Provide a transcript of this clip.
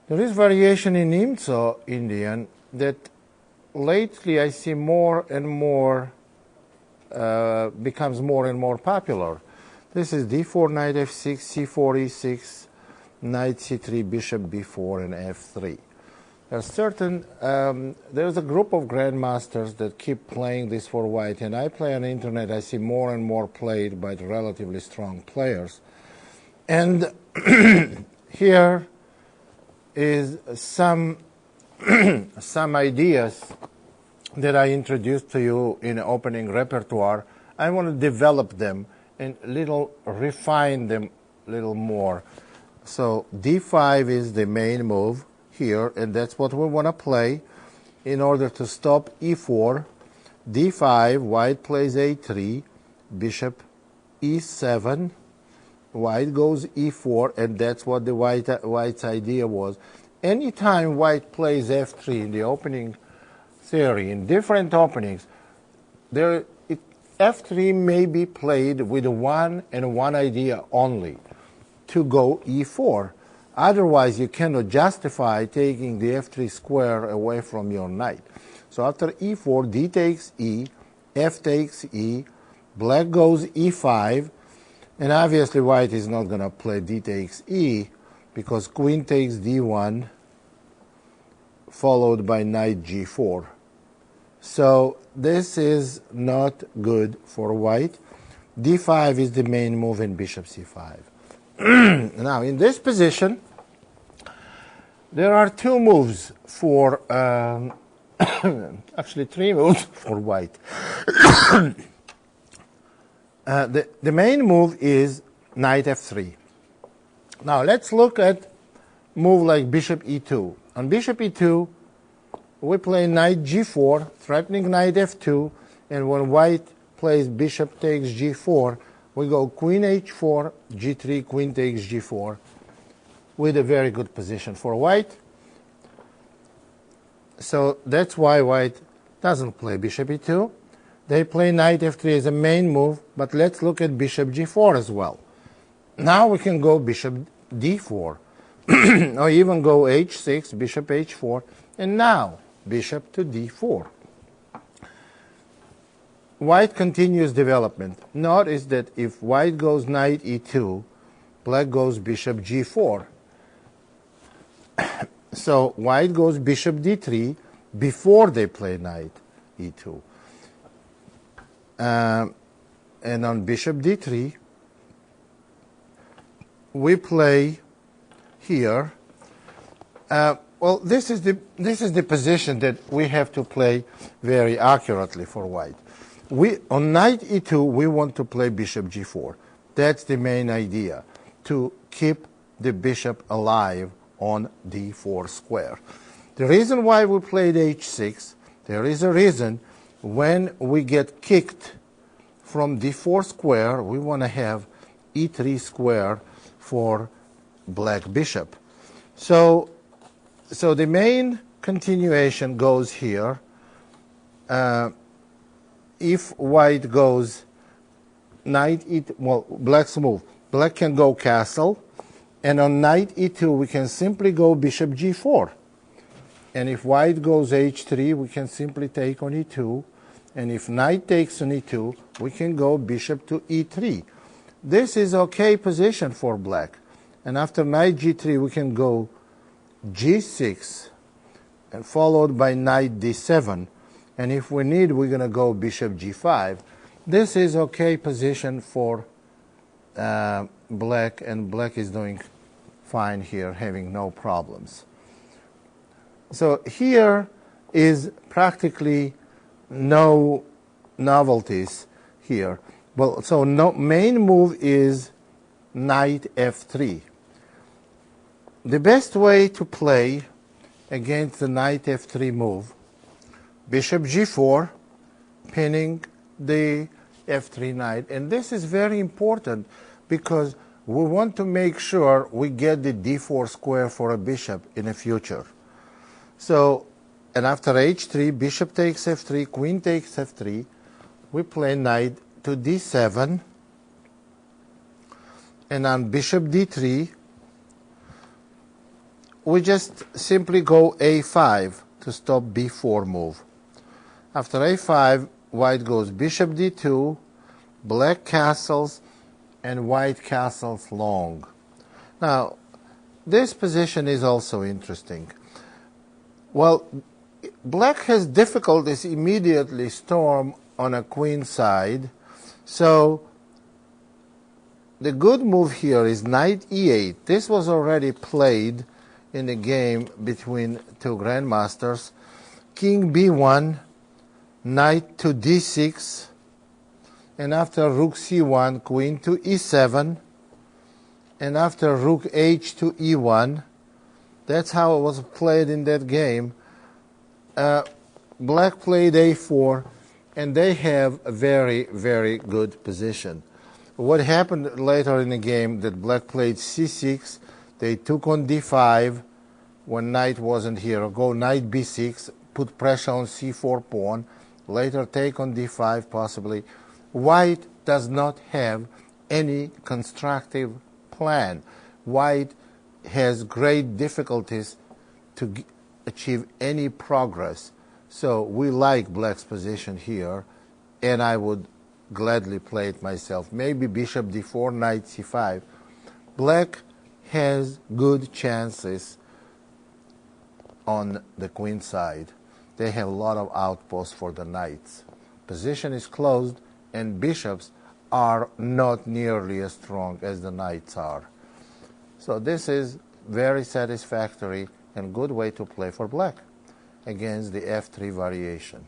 There is variation in Nimzo Indian that lately I see more and more becomes more and more popular. This is d4, knight f6, c4, e6, knight c3, bishop b4, and f3. There's a group of grandmasters that keep playing this for white, and I play on the internet. I see more and more played by the relatively strong players. And here is some ideas that I introduced to you in the opening repertoire. I want to develop them and refine them a little more. So d5 is the main move here, and that's what we want to play in order to stop e4. d5, white plays a3, bishop e7, white goes e4, and that's what the white's idea was. Anytime white plays f3 in the opening theory, in different openings, f3 may be played with one idea only, to go e4. Otherwise, you cannot justify taking the f3 square away from your knight. So after e4, d takes e, f takes e, black goes e5, and obviously white is not going to play d takes e, because queen takes d1, followed by knight g4. So this is not good for white. d5 is the main move in bishop c5. Now, in this position, there are two moves for, actually three moves for white. The main move is knight f3. Now, let's look at move like bishop e2. On bishop e2, we play knight g4, threatening knight f2, and when white plays bishop takes g4, we go queen h4, g3, queen takes g4, with a very good position for white. So that's why white doesn't play bishop e2. They play knight f3 as a main move, but let's look at bishop g4 as well. Now we can go bishop d4, or even go h6, bishop h4, and now bishop to d4. White continues development. Notice that if white goes knight e2, black goes bishop g4. So white goes bishop d3 before they play knight e2. And on bishop d3, we play here. Well, this is the position that we have to play very accurately for white. On knight e2, we want to play bishop g4. That's the main idea, to keep the bishop alive on d4 square. The reason why we played h6, there is a reason. When we get kicked from d4 square, we want to have e3 square for black bishop. So the main continuation goes here. If white goes knight e2, well, black's move. Black can go castle, and on knight e2 we can simply go bishop g4. And if white goes h3, we can simply take on e2. And if knight takes on e2, we can go bishop to e3. This is okay position for black. And after knight g3, we can go g6, and followed by knight d7. And if we need, we're going to go bishop g5. This is okay position for black, and black is doing fine here, having no problems. So here is practically no novelties here. Well, so main move is knight f3. The best way to play against the knight f3 move, bishop g4, pinning the f3 knight. And this is very important because we want to make sure we get the d4 square for a bishop in the future. So, and after h3, bishop takes f3, queen takes f3, we play knight to d7, and on bishop d3, we just simply go a5 to stop b4 move. After a5, white goes bishop d2, black castles, and white castles long. Now, this position is also interesting. Well, black has difficulties immediately storm on a queen side, so the good move here is knight e8. This was already played in a game between two grandmasters. King b1, knight to d6, and after rook c1, queen to e7, and after rook h to e1. That's how it was played in that game. Black played a4, and they have a very, very good position. What happened later in the game that black played c6, they took on d5 when knight wasn't here, go knight b6, put pressure on c4 pawn, later take on d5 possibly. White does not have any constructive plan. White has great difficulties to achieve any progress. So we like black's position here, and I would gladly play it myself. Maybe bishop d4, knight c5. Black has good chances on the queen side. They have a lot of outposts for the knights. Position is closed, and bishops are not nearly as strong as the knights are. So this is very satisfactory and good way to play for black against the f3 variation.